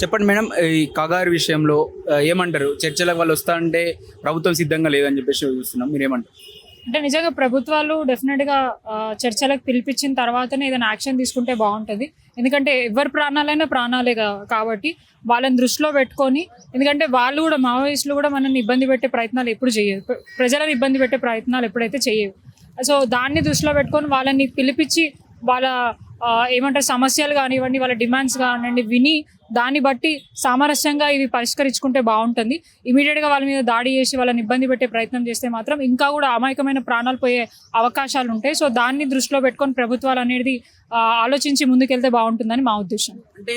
చెప్పండి మేడం, ఈ కగారు విషయంలో ఏమంటారు? చర్చలకు వాళ్ళు వస్తా అంటే ప్రభుత్వం సిద్ధంగా లేదని చెప్పేసి చూస్తున్నాం, మీరేమంటారు? అంటే నిజంగా ప్రభుత్వాలు డెఫినెట్గా చర్చలకు పిలిపించిన తర్వాతనే ఏదైనా యాక్షన్ తీసుకుంటే బాగుంటుంది. ఎందుకంటే ఎవరి ప్రాణాలైనా ప్రాణాలే కాబట్టి వాళ్ళని దృష్టిలో పెట్టుకొని, ఎందుకంటే వాళ్ళు కూడా మావోయిస్టులు కూడా మనల్ని ఇబ్బంది పెట్టే ప్రయత్నాలు ఎప్పుడు చేయరు, ప్రజలను ఇబ్బంది పెట్టే ప్రయత్నాలు ఎప్పుడైతే చేయవు. సో దాన్ని దృష్టిలో పెట్టుకొని వాళ్ళని పిలిపించి వాళ్ళ ఏమంటారు సమస్యలు కానివ్వండి, వాళ్ళ డిమాండ్స్ కానివ్వండి విని దాన్ని బట్టి సామరస్యంగా ఇవి పరిష్కరించుకుంటే బాగుంటుంది. ఇమీడియట్గా వాళ్ళ మీద దాడి చేసి వాళ్ళని ఇబ్బంది పెట్టే ప్రయత్నం చేస్తే మాత్రం ఇంకా కూడా అమాయకమైన ప్రాణాలు పోయే అవకాశాలు ఉంటాయి. సో దాన్ని దృష్టిలో పెట్టుకొని ప్రభుత్వాలు అనేది ఆలోచించి ముందుకెళ్తే బాగుంటుందని మా ఉద్దేశం. అంటే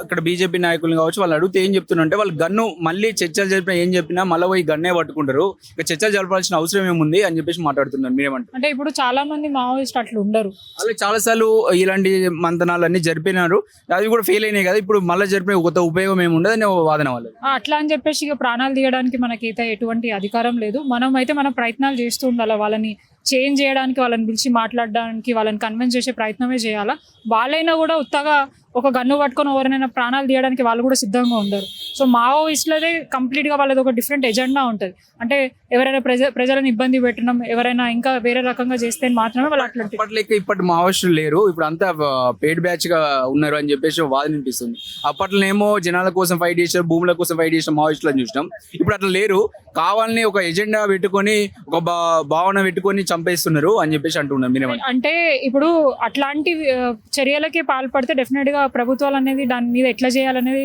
ఇక్కడ బీజేపీ నాయకులు కావచ్చు, వాళ్ళు అడిగితే ఏం చెప్తున్నారంటే వాళ్ళు గన్ను మళ్ళీ చర్చలు జరిపినా ఏం చెప్పినా మళ్ళీ పోయి గన్నే పట్టుకుంటారు, ఇక చర్చలు జరపాల్సిన అవసరం ఏముంది అని చెప్పేసి మాట్లాడుతున్నారు, మీరేమంటారు? అంటే ఇప్పుడు చాలా మంది మావోయిస్ట్ అట్లా ఉండరు, వాళ్ళు చాలాసార్లు ఇలాంటి మంతనాలు అన్ని జరిపినారు, అది కూడా ఫెయిల్ అయినాయి కదా, ఇప్పుడు మళ్ళీ జరిపిన కొత్త ఉపయోగం ఏమి ఉండదు అనే వాదన వాళ్ళు. అట్లా అని చెప్పేసి ఇక ప్రాణాలు తీయడానికి మనకైతే ఎటువంటి అధికారం లేదు. మనం అయితే మన ప్రయత్నాలు చేస్తూ ఉండాలి, వాళ్ళని చేంజ్ చేయడానికి, వాళ్ళని పిలిచి మాట్లాడడానికి, వాళ్ళని కన్విన్స్ చేసే ప్రయత్నమే చేయాలా. వాళ్ళైనా కూడా ఉత్తగా ఒక గన్ను పట్టుకొని ఎవరైనా ప్రాణాలు తీయడానికి వాళ్ళు కూడా సిద్ధంగా ఉండరు. సో మావోయిస్టులదే కంప్లీట్గా వాళ్ళది ఒక డిఫరెంట్ ఎజెండా ఉంటుంది. అంటే ఎవరైనా ప్రజలను ఇబ్బంది పెట్టడం, ఎవరైనా ఇంకా వేరే రకంగా చేస్తే మాత్రమే వాళ్ళు అట్లాంటి. ఇప్పటి మావోయిస్టులు లేరు, ఇప్పుడు అంతా పేడ్ బ్యాచ్ గా ఉన్నారు అని చెప్పేసి వాదన వినిపిస్తుంది. అప్పట్లోనేమో జనాల కోసం ఫైట్ చేశారు, భూముల కోసం ఫైట్ చేసిన మావోయిస్టులను చూసినాం. ఇప్పుడు అట్లా లేరు, కావాలని ఒక ఎజెండా పెట్టుకొని ఒక భావన పెట్టుకొని చంపేస్తున్నారు అని చెప్పేసి అంటున్నారు, మీరేమంటారు? అంటే ఇప్పుడు అట్లాంటి చర్యలకే పాల్పడితే డెఫినెట్ గా ప్రభుత్వాలు అనేది దాని మీద ఎట్లా చేయాలనేది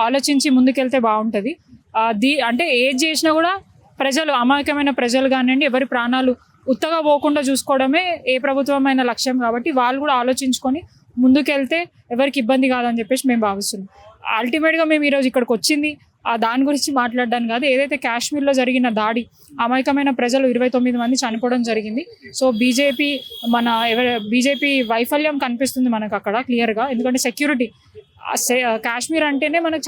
ఆలోచించి ముందుకెళ్తే బాగుంటుంది. అంటే ఏది చేసినా కూడా ప్రజలు, అమాయకమైన ప్రజలు కానివ్వండి, ఎవరి ప్రాణాలు ఉత్తగా పోకుండా చూసుకోవడమే ఏ ప్రభుత్వమైన లక్ష్యం. కాబట్టి వాళ్ళు కూడా ఆలోచించుకొని ముందుకెళ్తే ఎవరికి ఇబ్బంది కాదని చెప్పేసి మేము భావిస్తున్నాం. అల్టిమేట్గా మేము ఈరోజు ఇక్కడికి వచ్చింది దాని గురించి మాట్లాడడానికి కాదు. ఏదైతే కాశ్మీర్లో జరిగిన దాడి, అమాయకమైన ప్రజలు 29 మంది చనిపోవడం జరిగింది. సో బీజేపీ వైఫల్యం కనిపిస్తుంది మనకు అక్కడ క్లియర్గా. ఎందుకంటే సెక్యూరిటీ, కాశ్మీర్ అంటేనే మనకు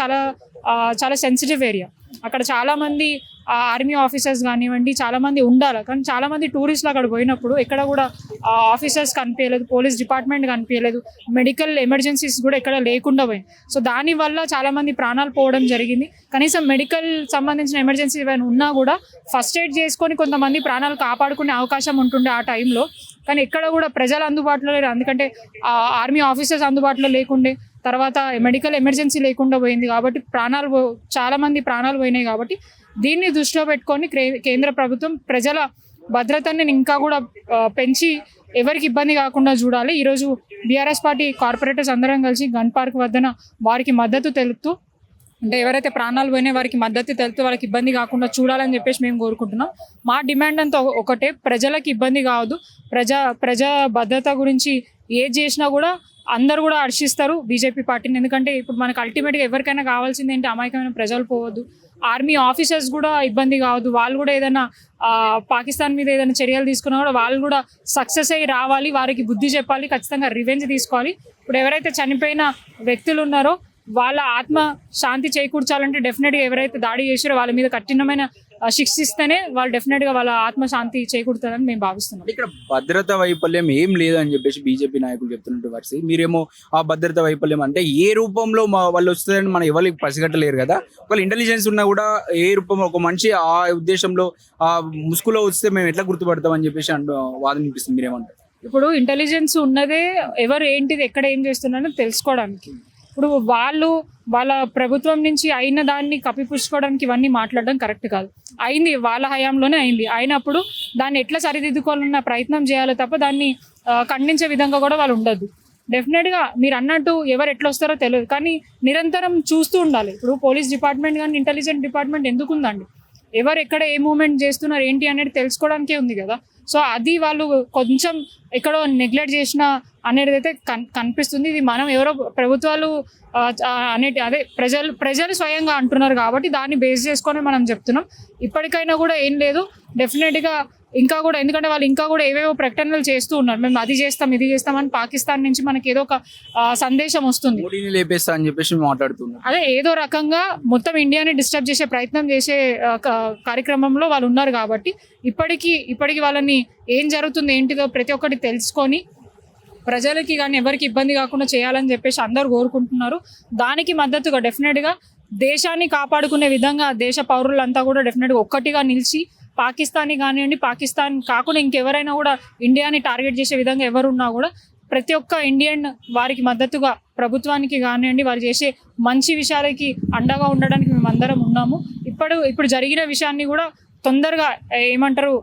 చాలా సెన్సిటివ్ ఏరియా. అక్కడ చాలామంది ఆర్మీ ఆఫీసర్స్ కానివ్వండి చాలామంది ఉండాలి, కానీ చాలామంది టూరిస్టులు అక్కడ పోయినప్పుడు ఎక్కడ కూడా ఆఫీసర్స్ కనిపించలేదు, పోలీస్ డిపార్ట్మెంట్ కనిపించలేదు, మెడికల్ ఎమర్జెన్సీస్ కూడా ఎక్కడ లేకుండా పోయింది. సో దానివల్ల చాలామంది ప్రాణాలు పోవడం జరిగింది. కనీసం మెడికల్ సంబంధించిన ఎమర్జెన్సీ ఏమైనా ఉన్నా కూడా ఫస్ట్ ఎయిడ్ చేసుకొని కొంతమంది ప్రాణాలు కాపాడుకునే అవకాశం ఉంటుండే ఆ టైంలో. కానీ ఎక్కడ కూడా ప్రజలు అందుబాటులో లేరు, ఎందుకంటే ఆర్మీ ఆఫీసర్స్ అందుబాటులో లేకుండే, తర్వాత మెడికల్ ఎమర్జెన్సీ లేకుండా పోయింది. కాబట్టి చాలామంది ప్రాణాలు పోయినాయి. కాబట్టి దీన్ని దృష్టిలో పెట్టుకొని కేంద్ర ప్రభుత్వం ప్రజల భద్రతని ఇంకా కూడా పెంచి ఎవరికి ఇబ్బంది కాకుండా చూడాలి. ఈరోజు బీఆర్ఎస్ పార్టీ కార్పొరేటర్స్ అందరం కలిసి గన్ పార్క్ వద్దన వారికి మద్దతు తెలుపుతూ, అంటే ఎవరైతే ప్రాణాలు పోయినా వారికి మద్దతు తెలుపుతూ వాళ్ళకి ఇబ్బంది కాకుండా చూడాలని చెప్పేసి మేము కోరుకుంటున్నాం. మా డిమాండ్ అంతా ఒకటే, ప్రజలకు ఇబ్బంది కావద్దు. ప్రజా భద్రత గురించి ఏది చేసినా కూడా అందరూ కూడా హర్షిస్తారు బీజేపీ పార్టీని. ఎందుకంటే ఇప్పుడు మనకు అల్టిమేట్గా ఎవరికైనా కావాల్సింది ఏంటి, అమాయకమైన ప్రజలు పోవద్దు, ఆర్మీ ఆఫీసర్స్ కూడా ఇబ్బంది కావద్దు. వాళ్ళు కూడా ఏదైనా పాకిస్తాన్ మీద ఏదైనా చర్యలు తీసుకున్నా కూడా వాళ్ళు కూడా సక్సెస్ అయ్యి రావాలి, వారికి బుద్ధి చెప్పాలి, ఖచ్చితంగా రివెంజ్ తీసుకోవాలి. ఇప్పుడు ఎవరైతే చనిపోయిన వ్యక్తులు ఉన్నారో వాళ్ళ ఆత్మ శాంతి చేకూర్చాలంటే డెఫినెట్గా ఎవరైతే దాడి చేసారో వాళ్ళ మీద కఠినమైన శిక్షిస్తేనే వాళ్ళు డెఫినెట్గా వాళ్ళ ఆత్మశాంతి చేకూరుతుందని మేము భావిస్తున్నాం. ఇక్కడ భద్రతా వైఫల్యం ఏం లేదని చెప్పేసి బీజేపీ నాయకులు చెప్తున్నట్టు పరిస్థితి, మీరేమో ఆ భద్రతా వైఫల్యం అంటే ఏ రూపంలో వాళ్ళు వస్తుందని మనం ఎవరికి పసిగట్టలేరు కదా. ఒకవేళ ఇంటెలిజెన్స్ ఉన్నా కూడా ఏ రూపంలో ఒక మనిషి ఆ ఉద్దేశంలో ఆ ముసుగులో వస్తే మేము ఎట్లా గుర్తుపడతాం అని చెప్పేసి వాదన వినిపిస్తుంది, మీరేమంటారు? ఇప్పుడు ఇంటెలిజెన్స్ ఉన్నదే ఎవరు ఏంటిది ఎక్కడ ఏం చేస్తున్నారో తెలుసుకోవడానికి. ఇప్పుడు వాళ్ళ ప్రభుత్వం నుంచి అయిన దాన్ని కప్పిపుచ్చుకోవడానికి ఇవన్నీ మాట్లాడడం కరెక్ట్ కాదు. అయింది, వాళ్ళ హయాంలోనే అయింది. అయినప్పుడు దాన్ని ఎట్లా సరిదిద్దుకోవాలన్న ప్రయత్నం చేయాలి తప్ప దాన్ని ఖండించే విధంగా కూడా వాళ్ళు ఉండదు. డెఫినెట్గా మీరు అన్నట్టు ఎవరు ఎట్లా వస్తారో తెలియదు, కానీ నిరంతరం చూస్తూ ఉండాలి. ఇప్పుడు పోలీస్ డిపార్ట్మెంట్ కానీ ఇంటెలిజెన్స్ డిపార్ట్మెంట్ ఎందుకు ఉందండి, ఎవరు ఎక్కడ ఏ మూవ్మెంట్ చేస్తున్నారు ఏంటి అనేది తెలుసుకోవడానికే ఉంది కదా. సో అది వాళ్ళు కొంచెం ఎక్కడో నెగ్లెక్ట్ చేసిన అనేది అయితే కనిపిస్తుంది. ఇది మనం ఎవరో ప్రభుత్వాలు అదే ప్రజలు స్వయంగా అంటున్నారు కాబట్టి దాన్ని బేస్ చేసుకొని మనం చెప్తున్నాం. ఇప్పటికైనా కూడా ఏం లేదు, డెఫినెట్గా ఇంకా కూడా, ఎందుకంటే వాళ్ళు ఇంకా కూడా ఏవేవో ప్రకటనలు చేస్తూ ఉన్నారు, మేము అది చేస్తాం ఇది చేస్తామని. పాకిస్తాన్ నుంచి మనకి ఏదో ఒక సందేశం వస్తుంది, లేపేస్తా అని చెప్పేసి మాట్లాడుతున్నారు. అదే ఏదో రకంగా మొత్తం ఇండియాని డిస్టర్బ్ చేసే ప్రయత్నం చేసే కార్యక్రమంలో వాళ్ళు ఉన్నారు. కాబట్టి ఇప్పటికీ వాళ్ళని ఏం జరుగుతుంది ఏంటిదో ప్రతి ఒక్కటి తెలుసుకొని ప్రజలకి కానీ ఎవరికి ఇబ్బంది కాకుండా చేయాలని చెప్పేసి అందరూ కోరుకుంటున్నారు. దానికి మద్దతుగా డెఫినెట్గా దేశాన్ని కాపాడుకునే విధంగా దేశ పౌరులంతా కూడా డెఫినెట్గా ఒక్కటిగా నిలిచి పాకిస్తానీ కానివ్వండి, పాకిస్తాన్ కాకుండా ఇంకెవరైనా కూడా ఇండియాని టార్గెట్ చేసే విధంగా ఎవరున్నా కూడా ప్రతి ఒక్క ఇండియన్ వారికి మద్దతుగా ప్రభుత్వానికి కానివ్వండి, వారు చేసే మంచి విషయాలకి అండగా ఉండడానికి మేము అందరం ఉన్నాము. ఇప్పుడు జరిగిన విషయాన్ని కూడా తొందరగా ఏమంటారు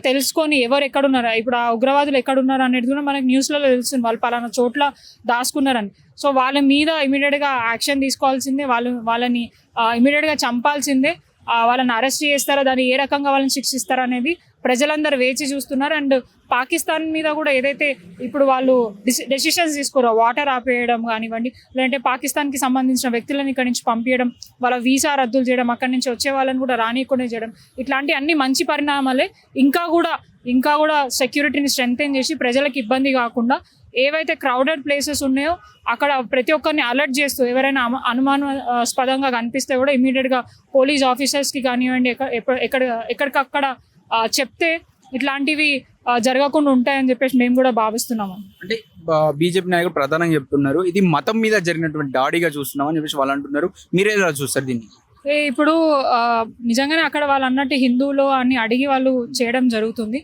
తెలుసుకొని ఎవరు ఎక్కడున్నారు, ఇప్పుడు ఆ ఉగ్రవాదులు ఎక్కడున్నారు అనేది కూడా మనకి న్యూస్లలో తెలుస్తుంది. వాళ్ళు పలానా చోట్ల దాచుకున్నారని. సో వాళ్ళ మీద ఇమీడియట్గా యాక్షన్ తీసుకోవాల్సిందే, వాళ్ళని ఇమీడియట్గా చంపాల్సిందే. వాళ్ళని అరెస్ట్ చేస్తారా, దాన్ని ఏ రకంగా వాళ్ళని శిక్షిస్తారా అనేది ప్రజలందరూ వేచి చూస్తున్నారు. అండ్ పాకిస్తాన్ మీద కూడా ఏదైతే ఇప్పుడు వాళ్ళు డెసిషన్స్ తీసుకోరో, వాటర్ ఆపేయడం కానివ్వండి, లేదంటే పాకిస్తాన్కి సంబంధించిన వ్యక్తులను ఇక్కడి నుంచి పంపించడం, వాళ్ళ వీసా రద్దులు చేయడం, అక్కడి నుంచి వచ్చే వాళ్ళని కూడా రానియకుండా చేయడం, ఇట్లాంటి అన్ని మంచి పరిణామాలే. ఇంకా కూడా సెక్యూరిటీని స్ట్రెంగ్తెన్ చేసి ప్రజలకు ఇబ్బంది కాకుండా ఏవైతే క్రౌడెడ్ ప్లేసెస్ ఉన్నాయో అక్కడ ప్రతి ఒక్కరిని అలర్ట్ చేస్తూ ఎవరైనా అనుమానాస్పదంగా కనిపిస్తే కూడా ఇమీడియట్గా పోలీస్ ఆఫీసర్స్కి కానివ్వండి ఎక్కడికక్కడ చెప్తే ఇట్లాంటివి జరగకుండా ఉంటాయని చెప్పేసి మేము కూడా భావిస్తున్నాము. అంటే బీజేపీ నాయకులు ప్రధానంగా చెప్తున్నారు ఇది మతం మీద జరిగినటువంటి దాడిగా చూస్తున్నాం అని చెప్పేసి వాళ్ళు అంటున్నారు. మీరే ఎలా చూస్తారు దీన్ని? ఇప్పుడు నిజంగానే అక్కడ వాళ్ళు అన్నట్టు హిందువులు అని అడిగి వాళ్ళు చేయడం జరుగుతుంది.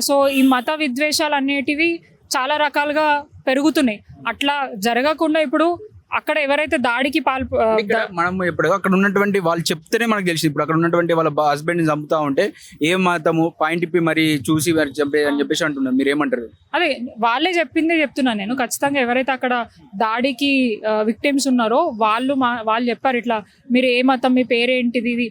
సో ఈ మత విద్వేషాలు అనేటివి చాలా రకాలుగా పెరుగుతున్నాయి. అట్లా జరగకుండా ఇప్పుడు అక్కడ ఎవరైతే దాడికి మనం ఇప్పుడు అక్కడ ఉన్నటువంటి వాళ్ళు చెప్తేనే మనకు తెలిసింది. ఇప్పుడు అక్కడ ఉన్నటువంటి వాళ్ళ హస్బెండ్ ని చంపుతా ఉంటే ఏ మతము పాయింట్ ఇప్పి మరి చూసి మరి చంపే అని చెప్పేసి అంటున్నారు. మీరు ఏమంటారు? అదే వాళ్ళే చెప్పిందే చెప్తున్నాను నేను. ఖచ్చితంగా ఎవరైతే అక్కడ దాడికి విక్టిమ్స్ ఉన్నారో వాళ్ళు చెప్పారు ఇట్లా మీరు ఏ మతం, మీ పేరేంటిది, ఇది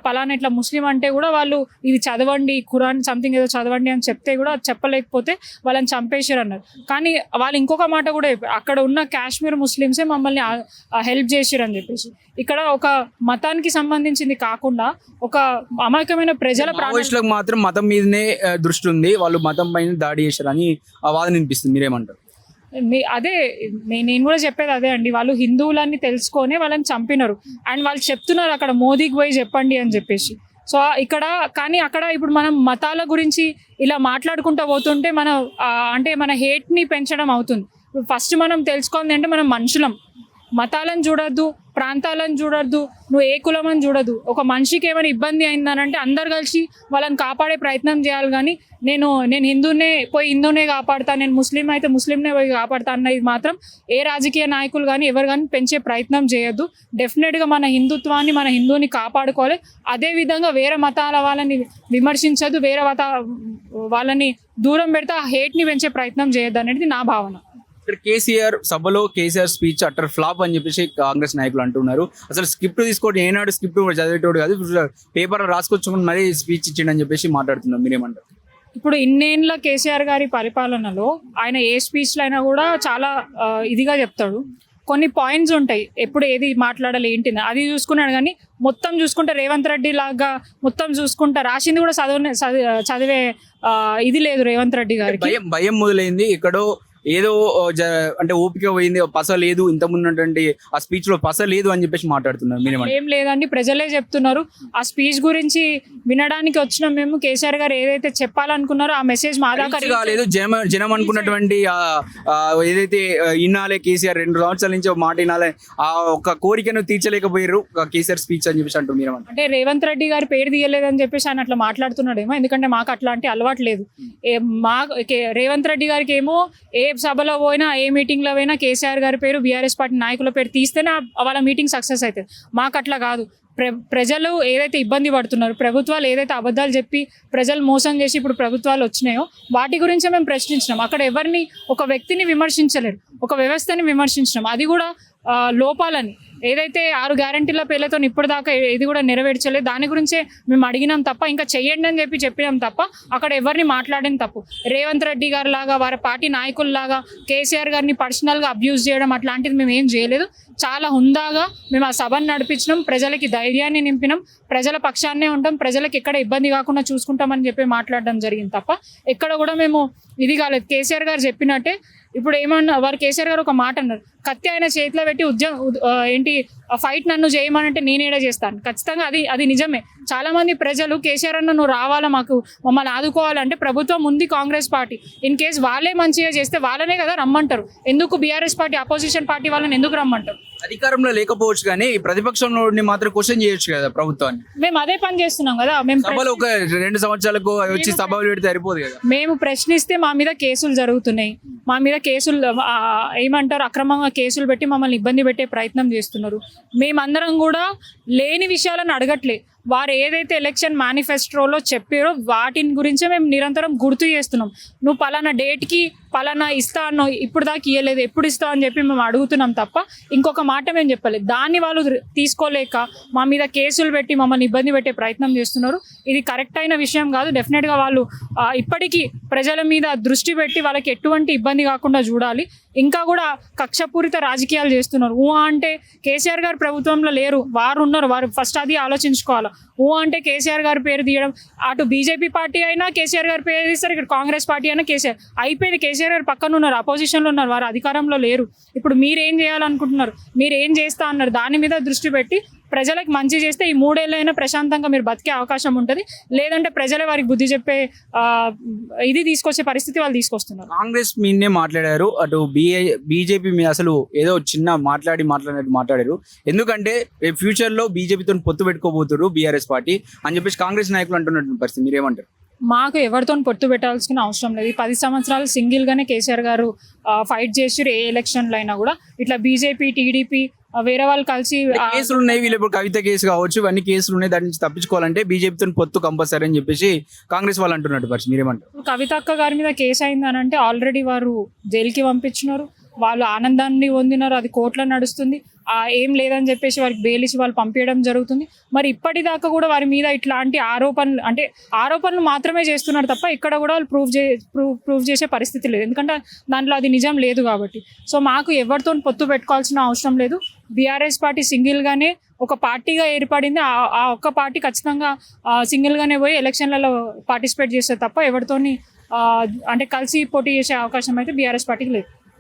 పలానా ఇట్లా ముస్లిం అంటే కూడా వాళ్ళు ఇది చదవండి, ఖురాన్ సంథింగ్ ఏదో చదవండి అని చెప్తే కూడా చెప్పలేకపోతే వాళ్ళని చంపేశారు అన్నారు. కానీ వాళ్ళు ఇంకొక మాట కూడా అక్కడ ఉన్న కాశ్మీర్ ముస్లిమ్సే మమ్మల్ని హెల్ప్ చేశారు అని చెప్పేసి. ఇక్కడ ఒక మతానికి సంబంధించింది కాకుండా ఒక అమాయకమైన ప్రజల ప్రాణాలకు మాత్రం మతం మీదనే దృష్టి ఉంది, వాళ్ళు మతం పైన దాడి చేశారని ఆ వాదన వినిపిస్తుంది. మీరేమంటారు? అదే నేను కూడా చెప్పేది అదే అండి. వాళ్ళు హిందువులని తెలుసుకొని వాళ్ళని చంపినారు. అండ్ వాళ్ళు చెప్తున్నారు అక్కడ మోదీకి పోయి చెప్పండి అని చెప్పేసి. సో కానీ అక్కడ ఇప్పుడు మనం మతాల గురించి ఇలా మాట్లాడుకుంటూ పోతుంటే మన హేట్ని పెంచడం అవుతుంది. ఫస్ట్ మనం తెలుసుకోవాలి అంటే మనం మనుషులం. మతాలను చూడొద్దు, ప్రాంతాలను చూడొద్దు, నువ్వు ఏ కులం అని చూడదు. ఒక మనిషికి ఏమైనా ఇబ్బంది అయిందనంటే అందరు కలిసి వాళ్ళని కాపాడే ప్రయత్నం చేయాలి. కానీ నేను హిందూనే కాపాడుతాను, నేను ముస్లిం అయితే ముస్లింనే పోయి కాపాడుతా అన్నది మాత్రం ఏ రాజకీయ నాయకులు కానీ ఎవరు కానీ పెంచే ప్రయత్నం చేయొద్దు. డెఫినెట్గా మన హిందుత్వాన్ని, మన హిందూని కాపాడుకోవాలి. అదేవిధంగా వేరే మతాల వాళ్ళని విమర్శించదు, వేరే వాళ్ళని దూరం పెడితే ఆ హేట్ని పెంచే ప్రయత్నం చేయొద్దు అనేది నా భావన. ఇక్కడ కేసీఆర్ సభలో కేసీఆర్ స్పీచ్ అటర్ ఫ్లాప్ అని చెప్పేసి కాంగ్రెస్ నాయకులు అంటున్నారు. అసలు స్క్రిప్ట్ తీసుకోవడం ఏనాడు స్క్రిప్ట్ చదివేటోడు కాదు, పేపర్ రాసుకొచ్చుకుని మరీ స్పీచ్ ఇచ్చిండని చెప్పేసి మాట్లాడుతున్నారు. మీరేమంటారు? ఇప్పుడు ఇన్నేళ్ళ కేసీఆర్ గారి పరిపాలనలో ఆయన ఏ స్పీచ్లో అయినా కూడా చాలా ఇదిగా చెప్తాడు. కొన్ని పాయింట్స్ ఉంటాయి ఎప్పుడు ఏది మాట్లాడాలి ఏంటి అది చూసుకున్నాడు. కానీ మొత్తం చూసుకుంటే రేవంత్ రెడ్డి లాగా మొత్తం చూసుకుంటా రాసింది కూడా చదివే ఇది లేదు రేవంత్ రెడ్డి గారికి. భయం మొదలైంది ఎక్కడో, ఏదో అంటే ఓపిక పోయింది, పస లేదు, ఇంతకుముందు ఆ స్పీచ్ లో పస లేదు అని చెప్పేసి మాట్లాడుతున్నారు. ఏం లేదండి, ప్రజలే చెప్తున్నారు. ఆ స్పీచ్ గురించి వినడానికి వచ్చిన మేము కేసీఆర్ గారు ఏదైతే చెప్పాలనుకున్నారో ఆ మెసేజ్ మా దాకా కాలేదు. జనం అనుకున్నటువంటి ఏదైతే వినాలే కేసీఆర్ 2 సంవత్సరాల నుంచి మాట వినాలే ఆ ఒక కోరికను తీర్చలేకపోయారు కేసీఆర్ స్పీచ్ అని చెప్పేసి అంటూ మీరు అంటే రేవంత్ రెడ్డి గారి పేరు తీయలేదని చెప్పేసి ఆయన అట్లా మాట్లాడుతున్నాడేమో. ఎందుకంటే మాకు అట్లాంటి అలవాటు లేదు. రేవంత్ రెడ్డి గారికి ఏమో ఏ సభలో పోయినా ఏ మీటింగ్లో పోయినా కేసీఆర్ గారి పేరు, బీఆర్ఎస్ పార్టీ నాయకుల పేరు తీస్తేనే వాళ్ళ మీటింగ్ సక్సెస్ అవుతుంది. మాకు అట్లా కాదు. ప్రజలు ఏదైతే ఇబ్బంది పడుతున్నారు, ప్రభుత్వాలు ఏదైతే అబద్ధాలు చెప్పి ప్రజలు మోసం చేసి ఇప్పుడు ప్రభుత్వాలు వచ్చినాయో వాటి గురించే మేము ప్రశ్నించినాం. అక్కడ ఎవరిని ఒక వ్యక్తిని విమర్శించలేరు, ఒక వ్యవస్థని విమర్శించినాం. అది కూడా లోపాలని ఏదైతే 6 గ్యారంటీల పేర్లతో ఇప్పటిదాకా ఇది కూడా నెరవేర్చలేదు. దాని గురించే మేము అడిగినాం తప్ప, ఇంకా చెయ్యండి అని చెప్పినాం తప్ప అక్కడ ఎవరిని మాట్లాడడం తప్పు. రేవంత్ రెడ్డి గారి లాగా వారి పార్టీ నాయకుల్లాగా కేసీఆర్ గారిని పర్సనల్గా అబ్యూజ్ చేయడం అట్లాంటిది మేము ఏం చేయలేదు. చాలా హుందాగా మేము ఆ సభను నడిపించినాం, ప్రజలకి ధైర్యాన్ని నింపినాం, ప్రజల పక్షాన్నే ఉంటాం, ప్రజలకు ఎక్కడ ఇబ్బంది కాకుండా చూసుకుంటామని చెప్పి మాట్లాడడం జరిగింది తప్ప ఎక్కడ కూడా మేము ఇది కాలేదు. కేసీఆర్ గారు చెప్పినట్టే ఇప్పుడు ఏమన్నా కేసీఆర్ గారు ఒక మాట అన్నారు, కత్తి ఆయన చేతిలో పెట్టి ఏంటి ఫైట్ నన్ను చేయమనంటే నేనేడా చేస్తాను. ఖచ్చితంగా అది నిజమే. చాలా మంది ప్రజలు కేసీఆర్ అన్న నువ్వు రావాలా, మాకు మమ్మల్ని ఆదుకోవాలంటే ప్రభుత్వం ఉంది, కాంగ్రెస్ పార్టీ. ఇన్ కేస్ వాళ్ళే మంచిగా చేస్తే వాళ్ళనే కదా రమ్మంటారు. ఎందుకు బీఆర్ఎస్ పార్టీ అపోజిషన్ పార్టీ వాళ్ళని ఎందుకు రమ్మంటారు? అధికారంలో లేకపోవచ్చు కానీ ప్రతిపక్షంలో మాత్రం క్వశ్చన్ చేయొచ్చు కదా ప్రభుత్వాన్ని. మేము అదే పని చేస్తున్నాం కదా. మేము సభలో ఒక 2 సంవత్సరాలకు వచ్చి సభలు పెడితే సరిపోదు కదా. మేము ప్రశ్నిస్తే మా మీద కేసులు జరుగుతున్నాయి. మా మీద కేసులు ఏమంటారు, అక్రమంగా కేసులు పెట్టి మమ్మల్ని ఇబ్బంది పెట్టే ప్రయత్నం చేస్తున్నారు. మేమందరం కూడా లేని విషయాలను అడగట్లే. వారు ఏదైతే ఎలక్షన్ మేనిఫెస్టోలో చెప్పారో వాటిని గురించే మేము నిరంతరం గుర్తు చేస్తున్నాం. నువ్వు పలానా డేట్కి పలానా ఇస్తా అన్నో ఇప్పుడు దాకా ఇవ్వలేదు, ఎప్పుడు ఇస్తావు అని చెప్పి మేము అడుగుతున్నాం తప్ప ఇంకొక మాట మేము చెప్పలేదు. దాన్ని వాళ్ళు తీసుకోలేక మా మీద కేసులు పెట్టి మమ్మల్ని ఇబ్బంది పెట్టే ప్రయత్నం చేస్తున్నారు. ఇది కరెక్ట్ అయిన విషయం కాదు. డెఫినెట్గా వాళ్ళు ఇప్పటికీ ప్రజల మీద దృష్టి పెట్టి వాళ్ళకి ఎటువంటి ఇబ్బంది కాకుండా చూడాలి. ఇంకా కూడా కక్షపూరిత రాజకీయాలు చేస్తున్నారు. అంటే కేసీఆర్ గారు ప్రభుత్వంలో లేరు, వారు ఉన్నారు, వారు ఫస్ట్ అది ఆలోచించుకోవాలి. అంటే కేసీఆర్ గారి పేరు తీయడం, అటు బీజేపీ పార్టీ అయినా కేసీఆర్ గారి పేరు తీస్తారు, ఇక్కడ కాంగ్రెస్ పార్టీ అయినా కేసీఆర్ అయిపోయింది. కేసీఆర్ గారు పక్కన ఉన్నారు, అపోజిషన్లో ఉన్నారు, వారు అధికారంలో లేరు. ఇప్పుడు మీరు ఏం చేయాలనుకుంటున్నారు, మీరు ఏం చేస్తా అన్నారు, దాని మీద దృష్టి పెట్టి ప్రజలకు మంచి చేస్తే ఈ 3 ఏళ్ళైనా ప్రశాంతంగా మీరు బతికే అవకాశం ఉంటుంది. లేదంటే ప్రజలే వారికి బుద్ధి చెప్పే ఇది తీసుకొచ్చే పరిస్థితి వాళ్ళు తీసుకొస్తున్నారు. కాంగ్రెస్ మీదనే మాట్లాడారు, అటు బీజేపీ మీద అసలు ఏదో చిన్న మాట్లాడినట్టు మాట్లాడారు. ఎందుకంటే ఫ్యూచర్లో బీజేపీతో పొత్తు పెట్టుకోబోతున్నారు బీఆర్ఎస్ పార్టీ అని చెప్పేసి కాంగ్రెస్ నాయకులు అంటున్నటువంటి పరిస్థితి. మీరేమంటారు? మాకు ఎవరితో పొత్తు పెట్టాల్సిన అవసరం లేదు. 10 సంవత్సరాలు సింగిల్గానే కేసీఆర్ గారు ఫైట్ చేసి ఏ ఎలక్షన్లో అయినా కూడా ఇట్లా బీజేపీ, టీడీపీ వేరే వాళ్ళు కలిసి కేసులు ఉన్నాయి. వీళ్ళు ఇప్పుడు కవిత కేసు కావచ్చు, ఇవన్నీ కేసులు ఉన్నాయి. దాని నుంచి తప్పించుకోవాలంటే బీజేపీతో పొత్తు కంపల్సరీ అని చెప్పేసి కాంగ్రెస్ వాళ్ళు అంటున్నట్టు పరిస్థితి. మీరేమంటారు? కవిత అక్క గారి మీద కేసు అయిందని అంటే ఆల్రెడీ వారు జైలుకి పంపించినారు, వాళ్ళు ఆనందాన్ని పొందినారు, అది కోర్టులో నడుస్తుంది. ఏం లేదని చెప్పేసి వారికి బెయిల్ ఇచ్చి వాళ్ళు పంపించడం జరుగుతుంది. మరి ఇప్పటిదాకా కూడా వారి మీద ఇట్లాంటి ఆరోపణలు మాత్రమే చేస్తున్నారు తప్ప ఇక్కడ కూడా వాళ్ళు ప్రూవ్ చేసే పరిస్థితి లేదు. ఎందుకంటే దాంట్లో అది నిజం లేదు కాబట్టి. సో మాకు ఎవరితో పొత్తు పెట్టుకోవాల్సిన అవసరం లేదు. బీఆర్ఎస్ పార్టీ సింగిల్గానే ఒక పార్టీగా ఏర్పడింది. ఆ ఒక్క పార్టీ ఖచ్చితంగా సింగిల్గానే పోయి ఎలక్షన్లలో పార్టిసిపేట్ చేస్తే తప్ప ఎవరితోని కలిసి పోటీ చేసే అవకాశం అయితే బీఆర్ఎస్ పార్టీకి లేదు.